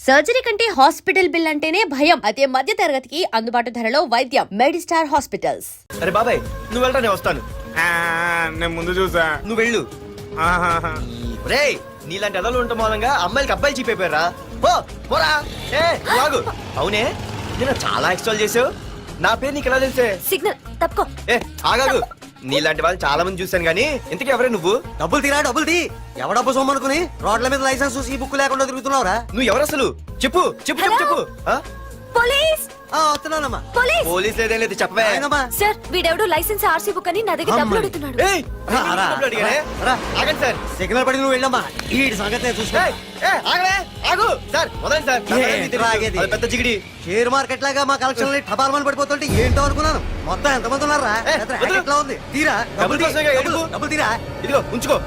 Surgery కంటే hospital bill అంటేనే భయం. అదే మధ్య తరగతికి అందుబాటు ధరలో వైద్యం. Medistar hospitals. అరే బాబాయ్ నువ్వు వెళ్ళరా, నేను వస్తాను. నేను ముందు చూసా. నువ్వు వెళ్ళు. రే నీలాంటి ఎదలు ఉండటం మూలంగా అమ్మాయిలకి అబ్బాయిలు చీపైపోయారా? పోరా. ఆగు. అవునే నేను చాలా ఎక్స్ట్రాల్ చేసావు. నా పేరు నీకు ఎలా తెలిసే? సిగ్నల్ తప్పుకో. ఆగాగు. నీలాంటి వాళ్ళు చాలా మంది చూశాను గానీ ఇంతకీ ఎవరే నువ్వు? డబ్బులు తీరా, డబ్బులు తీ. ఎవడ డబ్బు సొమ్మనుకుని రోడ్ల మీద లైసెన్స్ చూసి బుక్ లేకుండా తిరుగుతున్నావురా? నువ్వు ఎవరు అసలు? చెప్పు చెప్పు చెప్పు చెప్పు. పోలీస్. వస్తున్నానమ్మా. పోలీస్ లేదేం లేదు, చెప్పవే. సార్ వీడెవడో లైసెన్స్ ఆర్సీ బుక్ అని నా దగ్గర డబ్బులు అడుగుతున్నాడు. ఆగండి సార్. సిగ్నల్ పడి నువ్వు వెళ్ళమ్మా. ఈ సంగతి చూసుకో. ఆగు సార్, వదండి సార్. పెద్ద జిగిడి షేర్ మార్కెట్ లాగా మా కలెక్షన్ టపాల్మని పడిపోతుంటే ఏంటో అనుకున్నాను. మొత్తం ఎంతమంది ఉన్నారా? ఎట్లా ఉంది? తీరా డబ్బులు తీరా. ఇదిగో ఉంచుకో.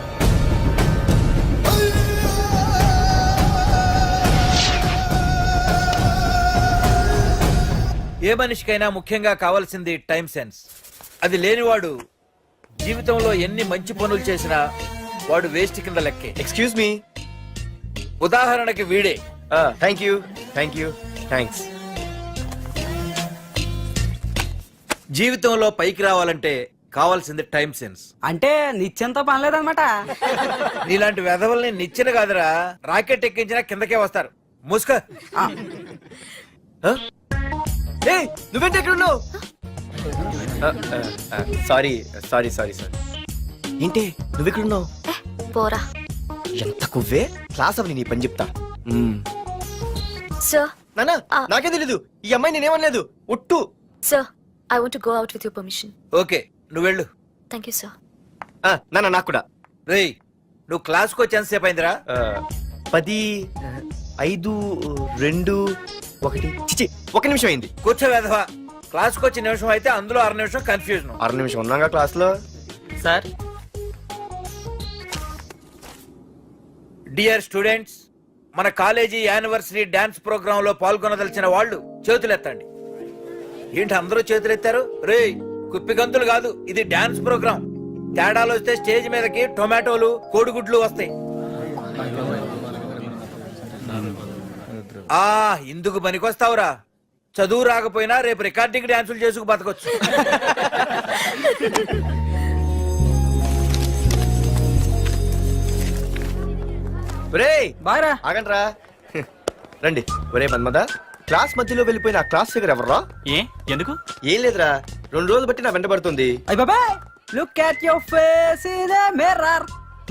ఏ మనిషికైనా ముఖ్యంగా కావాల్సింది టైం సెన్స్. అది లేనివాడు జీవితంలో ఎన్ని మంచి పనులు చేసినా వాడు వేస్ట్ కింద లెక్కే. Excuse me. ఉదాహరణకి వీడే. Thank you thank you thanks. జీవితంలో పైకి రావాలంటే కావాల్సింది టైం సెన్స్. అంటే నిత్యంతో పనిలేదన్నమాట. నీలాంటి వెధవల్ని నిచ్చిన కాదురా, రాకెట్ ఎక్కించినా కిందకే వస్తారు. ముసుక. నువ్వేంటి ఎక్కడ ఉన్నావు? Sorry sorry sorry sorry. ఏంటి నువ్వు ఇక్కడ ఉన్నావు? పోరా. ఎంత కువ్వే. క్లాస్ అవని నీ పని చెప్తా. సార్ నానా నాకే తెలీదు. ఈ అమ్మాయి నేనేమనలేదు. ఒట్టు. Sir I want to go out with your permission. Okay నువ్వు వెళ్ళు. Thank you sir. నానా నాకు కూడా. రేయ్ నువ్వు క్లాస్కి వచ్చి ఎంతసేపు అయిందిరా? 10, 5, 2, 1 చిచి 1 నిమిషం అయింది. కూర్చో వెధవా. క్లాస్కి వచ్చి నిమిషం అయితే అందులో 6 నిమిషం కన్ఫ్యూజన్. 6 నిమిషం ఉన్నాగా క్లాస్ లో. సార్ డియర్ స్టూడెంట్స్, మన కాలేజీ యానివర్సరీ డాన్స్ ప్రోగ్రామ్ లో పాల్గొనదలిచిన వాళ్ళు చేతులెత్తండి. ఏంటి అందరూ చేతులెత్తారు? రేయ్ కుప్పి గంతులు కాదు, ఇది డాన్స్ ప్రోగ్రామ్. తేడాలు వస్తే స్టేజ్ మీదకి టొమాటోలు కోడిగుడ్లు వస్తాయి. ఇందుకు పనికొస్తావురా. చదువు రాకపోయినా రేపు రికార్డింగ్ డాన్సులు చేసుకు బతకొచ్చు. బాగా ఆగండ్రా. రండి. ఒరే మన్మద, క్లాస్ మధ్యలో వెళ్ళిపోయిన ఆ క్లాస్ దగ్గర ఎవర్రా? ఎందుకు? ఏం లేదురా, 2 రోజులు బట్టి నా వెంట పడుతుంది. Look at your face in a mirror.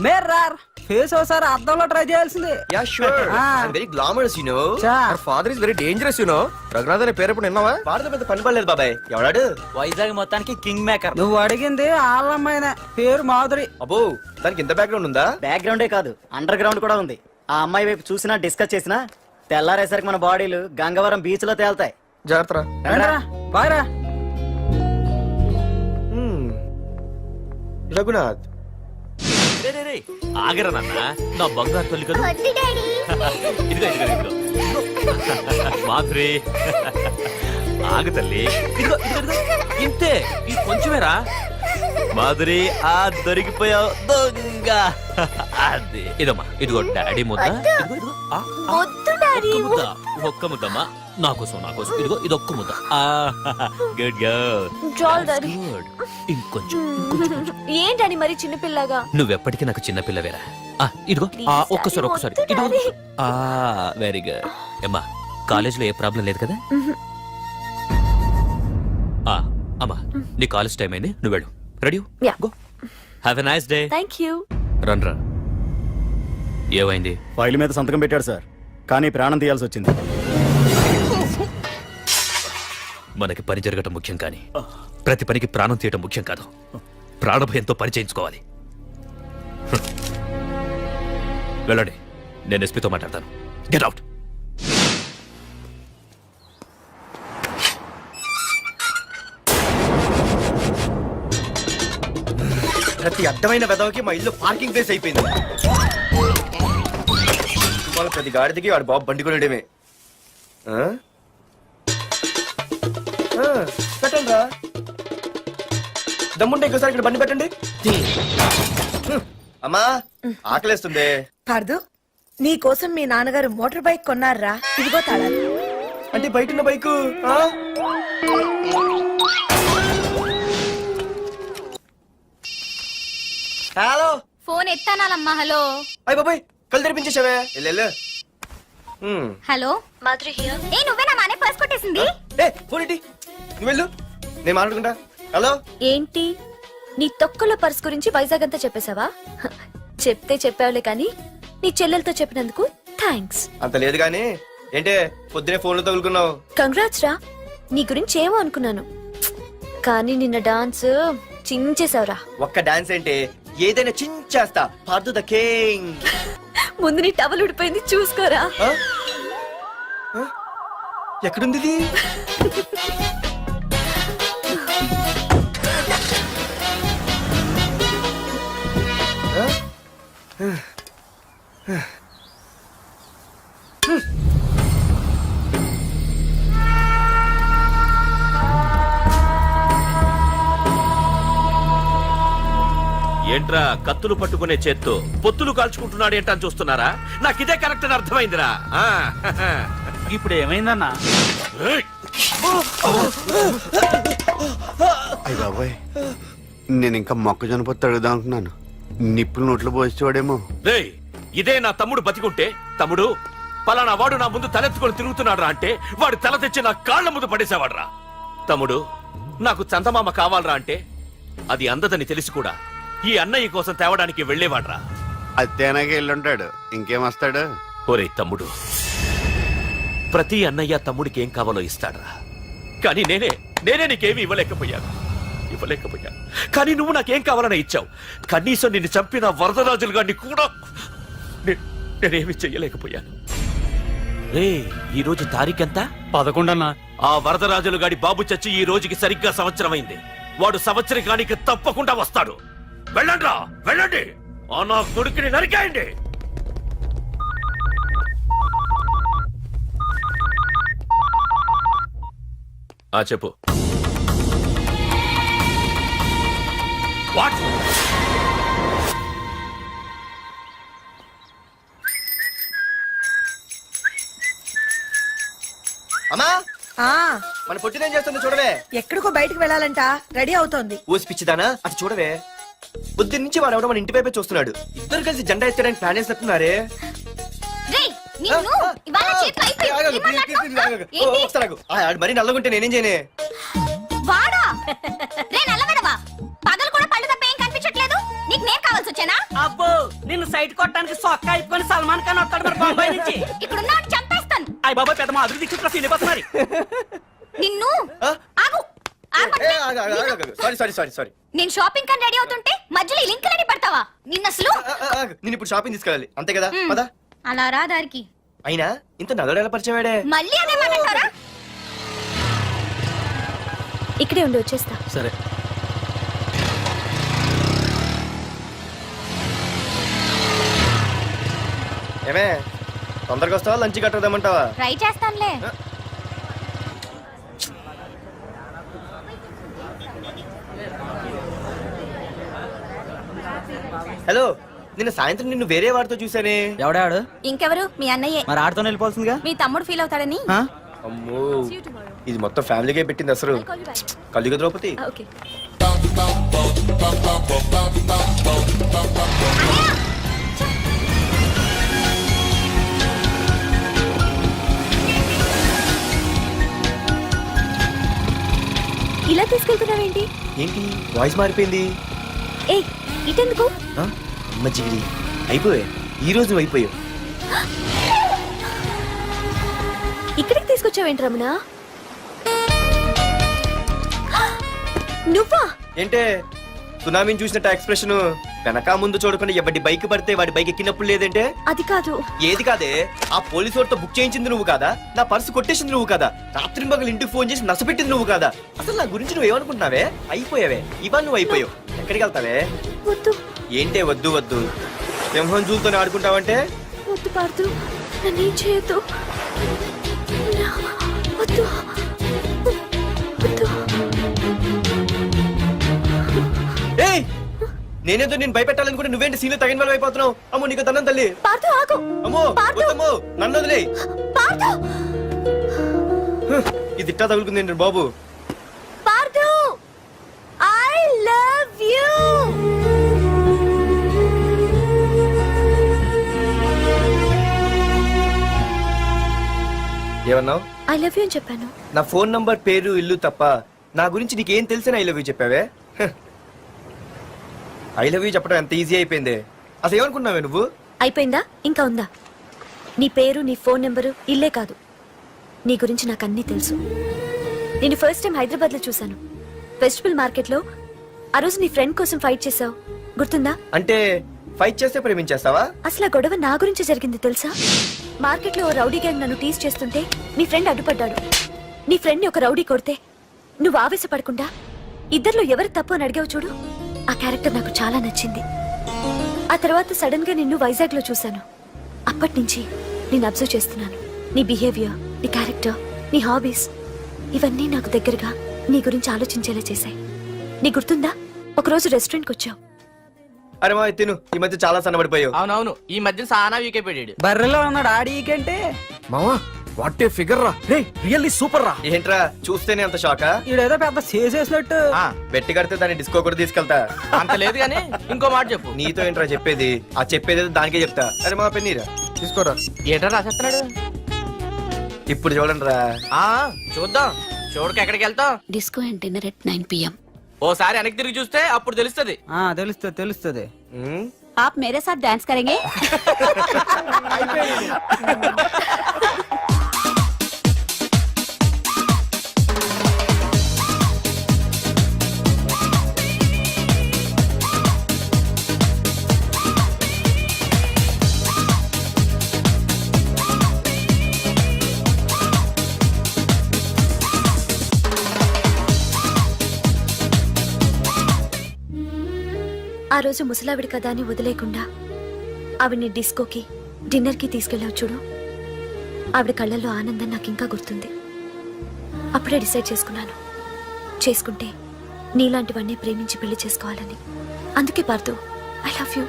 Mirror face ఒకసారి అద్దంలో ట్రై చేయాల్సింది. Yeah sure. I am very glamorous you know. Our father is very dangerous you know. Raghunath అనే పేరు ఎప్పుడు విన్నావా? వాడితో పెద్ద పని పడలేదు బాబాయ్. ఎవడాడు? వైజాగ్ మొత్తానికి కింగ్ మేకర్. నువ్వు అడిగింది ఆళ్ళమ్మాయిన పేరు మాధురి. అబ్బో దానికి ఇంత బ్యాక్గ్రౌండ్ ఉందా? బ్యాక్గ్రౌండే కాదు, అండర్ గ్రౌండ్ కూడా ఉంది. ఆ అమ్మాయి వైపు చూసినా డిస్కస్ చేసినా తెల్లారేసరికి మన బాడీలు గంగవరం బీచ్ లో తేలుతాయి. జాగ్రత్త. బాగా రఘునాథ్. ఆగరా నాన్న, నా బంగారు తల్లి కదా. ఇదిగో ఇదిగో ఇదిగో మాధురి, ఆగు తల్లి. ఇదిగో ఇదిగో ఇంతే, ఇది కొంచెమేరా. మాధురి దొరికిపోయావు దొంగ. అది ఇదమ్మా, ఇదిగో డాడీ ముద్ద. ఇదిగో ఒక్క ముద్దమ్మా, నా కోసం నా కోసం. ఇదిగో ఇదొక్క ముద్ద. Good good. ఇంకొంచెం. ఏంటని మరి చిన్నపిల్లగా? నువ్వెప్పటికీ నాకు చిన్న పిల్లవేరా. ఇదిగో ఒక్కసారి ఇదిగో. Very good. అమ్మా కాలేజీలో ఏ ప్రాబ్లం లేదు కదా? అమ్మా నీ కాలేజ్ టైం అయింది, నువ్వు వెళ్ళు. Ready? Go. Have a nice day. Thank you. రా. ఏమైంది? ఫైల్ మీద సంతకం పెట్టాడు సార్, కానీ ప్రాణం తీయాల్సి వచ్చింది. మనకి పని జరగటం ముఖ్యం, కానీ ప్రతి పనికి ప్రాణం తీయటం ముఖ్యం కాదు. ప్రాణభయంతో పని చేయించుకోవాలి. వెళ్ళండి, నేను ఎస్పీతో మాట్లాడతాను. Get out. ప్రతి అడ్డమైన వెదవకి మా ఇల్లు పార్కింగ్ ప్లేస్ అయిపోయింది. ప్రతి గాడిదికి వాడు బాబు బండి కొనడమే. పెట్టండి రా. దమ్ముంటే ఇంకోసారి ఇక్కడ బండి పెట్టండి. అమ్మా ఆకలేస్తుంది. పార్దు నీ కోసం మీ నాన్నగారు మోటార్ బైక్ కొన్నారా, ఇదిగో తాళాలు. అంటే బయట ఉన్న బైకు ఆ? Hello phone ఎత్తానాలమ్మా. హలో అయ్య బాబాయ్ కళ్ళు తెరిపించేసావే వెళ్ళు హలో మాధురి హియర్. ఏ నువ్వేనా మానే పర్స్ కొట్టేసింది? ఏ ఫోన్ ఏంటి నువ్వు వెళ్ళు నేను మాట్లాడుకుంటా. హలో ఏంటి నీ తొక్కల పర్స్ గురించి వైజాగ్ అంతా చెప్పేశావా? చెప్తే చెప్పావులే కానీ నీ చెల్లెలతో చెప్పినందుకు థ్యాంక్స్. అంత లేదు కానీ ఏంటే పొద్దునే ఫోన్లో తగులుకున్నావు? కంగ్రాట్స్ రా. నీ గురించి ఏమో అనుకున్నాను కానీ నిన్న డాన్స్ చించేశావురా. ఒక్క డాన్స్ ఏంటి ఏదైనా చించేస్తా. Pardhu the king. ముందు నీ టవల్ ఉడిపోయింది చూసుకోరా. ఎక్కడుంది ఇది? ఏంట్రా కత్తులు పట్టుకునే చేత్తో పొత్తులు కాల్చుకుంటున్నాడు ఏంటని చూస్తున్నారా? నాకు ఇదే కరెక్ట్ అని అర్థమైందిరా. ఆ, ఇప్పుడు ఏమైందన్నా? ఏయ్! అయ్య బాబాయ్ నేను ఇంకా మొక్కజొన్న పొత్తు అడుగుదాం అనుకున్నాను. నిప్పులు నోట్లో పోసేవాడేమో. రేయ్, ఇదే నా తమ్ముడు బతికుంటే, తమ్ముడు పలానా వాడు నా ముందు తలెత్తుకొని తిరుగుతున్నాడు అంటే వాడు తల తెచ్చి నా కాళ్ళ ముందు పడేసేవాడ్రా. తమ్ముడు నాకు చందమామ కావాలరా అంటే అది అందదని తెలిసి కూడా ఈ అన్నయ్య కోసం తేవడానికి వెళ్లేవాడ్రా. అత్తేనాగే వెళ్ళుంటాడు, ఇంకేం వస్తాడు? ఒరే తమ్ముడు, ప్రతి అన్నయ్య తమ్ముడికి ఏం కావాలో ఇస్తాడ్రా. కానీ నేనే నీకేమీ ఇవ్వలేకపోయాను. కానీ నువ్వు నాకేం కావాలని ఇచ్చావు. కనీసం నిన్ను చంపిన వరదరాజులు గారిని కూడా నేనేమి చెయ్యలేకపోయాను. రే, ఈ రోజు తారీఖెంత? 11 అన్నా. ఆ వరదరాజులు గాడి బాబు చచ్చి ఈ రోజుకి సరిగ్గా సంవత్సరమైంది. వాడు సంవత్సరానికి తప్పకుండా వస్తాడు. వెళ్ళండ్రా, వెళ్ళండి. ఆ నా కొడుకుని నరికేయండి. చెప్పు. వాట్? అమ్మా ఆ మన పొట్టినేం చేస్తుంది చూడవే. ఎక్కడికో బయటికి వెళ్ళాలంట, రెడీ అవుతోంది. ఊసి పిచ్చిదానా అటు చూడవే. పొద్దున్న నుంచి వాడు ఎవడో మన ఇంటి వైపే చూస్తున్నాడు. ఇద్దరు కలిసి జెండా ఎత్తడానికి ప్లాన్ చేస్తున్నారే. మరి నల్లగుంటే నేనేం చేయనే? వాడా రే నల్లబడవా, పగలు కూడా పళ్ళు తప్ప ఏం కనిపించట్లేదు. నీకు నేను కావాల్సి వచ్చానా? అబ్బో, నిన్ను సైట్ కొట్టడానికి సొక్క అయిపోయి సల్మాన్ ఖాన్ వస్తాడు మరి బొంబాయి నుంచి. ఇక్కడ ఉన్న చంపేస్తాను. అయ్య బాబా, పెద్ద మా అభివృద్ధి చుట్టూ సీనిపోతున్నారు. నిన్ను ఆగు. సారీ నేను షాపింగ్ కని రెడీ అవుతుంటే మధ్యలో ఈ లింకులని పడతావా? నిన్న అసలు నేను ఇప్పుడు షాపింగ్ తీసుకెళ్ళాలి అంతే కదా. పదా అలా రా దారికి. అయినా ఇంత నల్లడు ఎలా పరిచయం వాడే? మళ్ళీ అదే మాట్లాడతారా? ఇక్కడే ఉండి వచ్చేస్తా. సరే. ఏమే తొందరగా వస్తావా, లంచ్ కట్టదామంటావా? ట్రై చేస్తానులే. హలో, నిన్న సాయంత్రం నిన్ను వేరే వాడితో చూసానే. ఎవడాడు? ఇంకెవరు? మీ అన్నయ్యే. మరి ఆడుతో వెళ్ళిపోతుందిగా. మీ తమ్ముడు ఫీల్ అవుతాడని. అమ్మో, ఇది మొత్తం ఫ్యామిలీకే పెట్టింది అసలు. కలియుగ ద్రౌపది. ఓకే. ఇలా తీసుకెళ్తున్నావేంటి? ఏంటి వాయిస్ మారిపోయింది? ఏ ఇటెందుకు? అమ్మ జిగిరి అయిపోయా. ఈ రోజు నువ్వు అయిపోయావు. ఇక్కడికి తీసుకొచ్చావేంటి రమణ? నువ్వా? ఏంటే సునామీని చూసినట్టు ఎక్స్ప్రెషన్. వెనక ముందు చూడకుండా ఎవడి బైక్ పడితే వాడి బైక్ ఎక్కినప్పుడు లేదంటే? అది కాదు. ఏది కాదే? ఆ పోలీసు వాడితో బుక్ చేయించింది నువ్వు కాదా? నా పర్సు కొట్టేసింది నువ్వు కాదా? రాత్రి మగలు ఇంటికి ఫోన్ చేసి నసపెట్టింది నువ్వు కాదా? అసలు నా గురించి నువ్వు ఏమనుకుంటున్నావే? అయిపోయావే. ఇవాళ నువ్వు అయిపోయావు. ఎక్కడికి వెళ్తావే? వద్దు. ఏంటే వద్దు వద్దు? సింహం జూలతో ఆడుకుంటావంటే? వద్దు పార్దు, నన్నేం చేయొద్దు. వద్దు వద్దు. ఏయ్, నేనేదో నేను భయపెట్టాలనుకుంటే నువ్వేంటి సీన్లో తగిన వాళ్ళు అయిపోతున్నావు. అమ్మో నీకు తన్నం తల్లి. పార్థు ఆగు. అమ్మో పార్థు. వద్దమ్మో, నన్ను వదిలే. పార్థు. ఇది ఇట్టా తగులుకుంది ఏంటి బాబు. Parthu I love you. ఏమన్నావు? ఐ లవ్ యు అని చెప్పాను. నా ఫోన్ నంబర్, పేరు, ఇల్లు తప్ప నా గురించి నీకేం తెలిసిన ఐ లవ్ యూ చెప్పావే. ఐ లవ్ యూ చెప్పడం ఎంత ఈజీ అయిపోయింది. అసలు ఏమనుకున్నావే నువ్వు? అయిపోయిందా ఇంకా ఉందా? నీ పేరు, నీ ఫోన్ నెంబరు, ఇల్లే కాదు, నీ గురించి నాకు అన్నీ తెలుసు. నేను ఫస్ట్ టైం హైదరాబాద్ లో చూశాను, వెజిటబుల్ మార్కెట్ లో. ఆ రోజు నీ ఫ్రెండ్ కోసం ఫైట్ చేసావు, గుర్తుందా? అంటే ఫైట్ చేస్తే ప్రేమించేస్తావా? అసలు ఆ గొడవ నా గురించి జరిగింది తెలుసా? మార్కెట్ లో ఓ రౌడీ గ్యాంగ్ నన్ను టీజ్ చేస్తుంటే నీ ఫ్రెండ్ అడ్డుపడ్డాడు. నీ ఫ్రెండ్ ని ఒక రౌడీ కొడితే నువ్వు ఆవేశపడకుండా ఇద్దర్లో ఎవరు తప్పు అని అడిగావు చూడు, ఆ క్యారెక్టర్ నాకు చాలా నచ్చింది. ఆ తర్వాత సడన్ గా నిన్ను వైజాగ్ లో చూశాను. అప్పటి నుంచి నేను అబ్జర్వ్ చేస్తున్నాను. నీ బిహేవియర్, నీ క్యారెక్టర్, నీ హాబీస్, ఇవన్నీ నాకు దగ్గరగా నీ గురించి ఆలోచించేలా చేశాయి. నీ గుర్తుందా, ఒకరోజు రెస్టారెంట్కి వచ్చావు. అరే మా తిను, ఈ మధ్య చాలా సన్నబడిపోయావు. అవునవును, ఈ మధ్య సానా వీకే పెట్టాడు. బర్రెలో ఉన్నాడు ఆడికంటే. మావా వాట్ ఏ ఫిగర్ రా. రే రియల్లీ సూపర్ రా. ఏంట్రా చూస్తేనే అంత షాకా? ఈడేదో పెద్ద చేసేసినట్టు. బెట్టి కడితే దాన్ని డిస్కో కూడా తీసుకెళ్తా. అంత లేదు కానీ ఇంకో మాట చెప్పు. నీతో ఏంట్రా చెప్పేది? ఆ చెప్పేది దానికే చెప్తా. అరే మా పెన్నీరా తీసుకోరా. ఏటా రాసేస్తున్నాడు? ఇప్పుడు చూడండి రా. చూద్దాం, చూడక ఎక్కడికి వెళ్తాం? Disco and dinner at 9 PM. ఓసారి వెనక్కి తిరిగి చూస్తే అప్పుడు తెలుస్తుంది. తెలుస్తుంది తెలుస్తుంది. आप मेरे साथ डांस करेंगे? ఆ రోజు ముసలావిడి కదా అని వదిలేకుండా ఆవిడ్ని డిస్కోకి, డిన్నర్కి తీసుకెళ్ళావు చూడు, ఆవిడ కళ్ళల్లో ఆనందం నాకు ఇంకా గుర్తుంది. అప్పుడే డిసైడ్ చేసుకున్నాను, చేసుకుంటే నీలాంటివన్నీ ప్రేమించి పెళ్లి చేసుకోవాలని. అందుకే పార్థు, ఐ లవ్ యూ.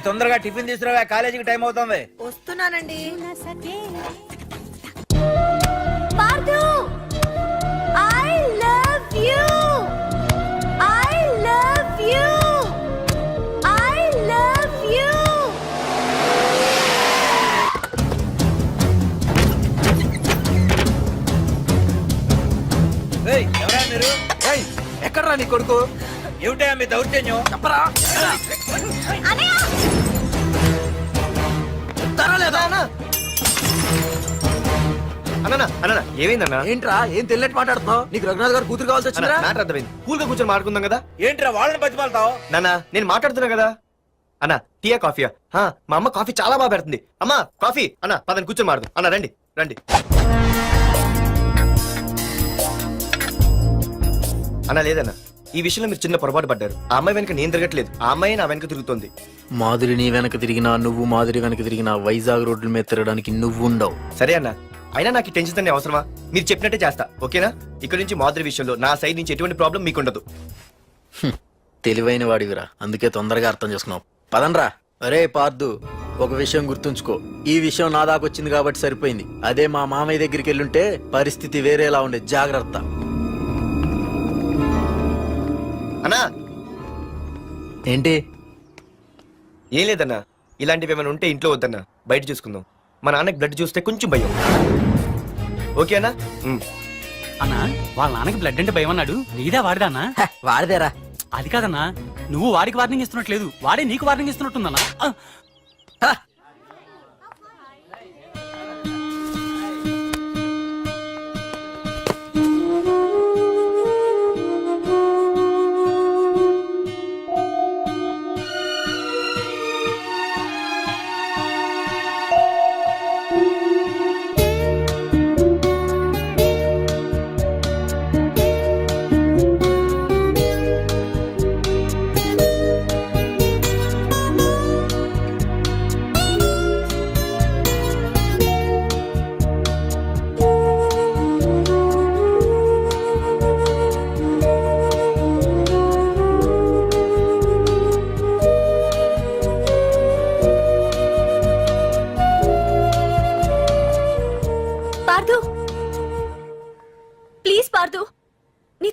తొందరగా టిఫిన్ తీసుకురా, కాలేజీకి టైం అవుతుంది. వస్తున్నానండి. Partha I love you. I love you. I love you. ఎవరా మీరు? ఎక్కడ్రా నీ కొడుకు? ఏమిటా మీ దౌర్జన్యం? చెప్పరా. అన్న ఏమైందన్నా? ఏంట్రా ఏం తెలియట్ మాట్లాడుతున్నావు? నీకు రఘునాథ్ గారు కూతురు కావాల్సి వచ్చిందా? మ్యాటర్ అర్థమైంది. కూల్ గా కూర్చొని మాట్లాడుకుందాం కదా. ఏంట్రా వాళ్ళని బతిమాలతావు? నాన్న నేను మాట్లాడుతున్నా కదా. అన్న టీయా కాఫీయా? మా అమ్మ కాఫీ చాలా బాగా పెడుతుంది. అమ్మా కాఫీ. అన్న పదని కూర్చొని మాడదు. అన్న రండి రండి. అన్న లేదన్న, ఈ విషయంలో మీరు చిన్న పొరపాటు పడ్డారు. ఆ అమ్మాయి వెనక నేను తిరగట్లేదు, ఆ అమ్మాయి నా వెనక తిరుగుతోంది. మాధురి నీ వెనక తిరిగినా, నువ్వు మాధురి వెనక తిరిగినా వైజాగ్ రోడ్ల మీద తిరగడానికి నువ్వు ఉండవు. సరే అన్న, అయినా నాకు ఈ టెన్షన్ అనే అవసరమా? మీరు చెప్పినట్టే చేస్తా, ఓకేనా? ఇక్కడ నుంచి మాధురి విషయంలో నా సైడ్ నుంచి ఎటువంటి ప్రాబ్లం మీకు ఉండదు. తెలివైన వాడివిరా, అందుకే తొందరగా అర్థం చేసుకున్నావు. పదండ్రా. అరే పార్దు, ఒక విషయం గుర్తుంచుకో, ఈ విషయం నా దాకొచ్చింది కాబట్టి సరిపోయింది. అదే మా మామయ్య దగ్గరికి వెళ్ళుంటే పరిస్థితి వేరేలా ఉండే. జాగ్రత్త. అన్నా ఏంటి? ఏం లేదన్నా, ఇలాంటివి ఏమైనా ఉంటే ఇంట్లో వద్దన్నా, బయట చూసుకుందాం. మా నాన్నకి బ్లడ్ చూస్తే కొంచెం భయం. ఓకే అన్నా? అన్నా వాళ్ళ నాన్నకి బ్లడ్ అంటే భయం అన్నాడు, నీదా వాడిదా అన్నా? వాడిదేరా. అది కాదన్నా, నువ్వు వాడికి వార్నింగ్ ఇస్తున్నట్లేదు, వాడే నీకు వార్నింగ్ ఇస్తున్నట్టుందన్నా.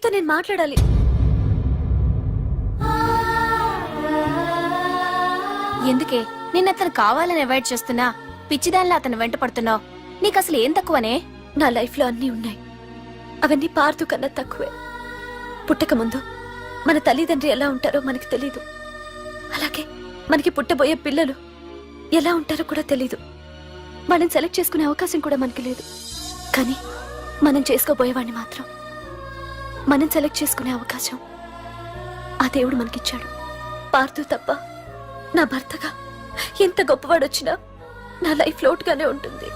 నీతో నేను మాట్లాడాలి. ఎందుకే నిన్న అతను కావాలని అవాయిడ్ చేస్తున్నా పిచ్చిదానిలో అతను వెంట పడుతున్నావు? నీకు అసలు ఏం తక్కువనే? నా లైఫ్ లో అన్నీ ఉన్నాయి, అవన్నీ పార్దు కన్నా తక్కువే. పుట్టక ముందు మన తల్లిదండ్రి ఎలా ఉంటారో మనకి తెలీదు, అలాగే మనకి పుట్టబోయే పిల్లలు ఎలా ఉంటారో కూడా తెలీదు. మనం సెలెక్ట్ చేసుకునే అవకాశం కూడా మనకి లేదు. కానీ మనం చేసుకోబోయేవాడిని మాత్రం మనం సెలెక్ట్ చేసుకునే అవకాశం ఆ దేవుడు మనకిచ్చాడు. పార్దు తప్ప నా భర్తగా ఎంత గొప్పవాడొచ్చినా నా లైఫ్ లోటుగానే ఉంటుంది.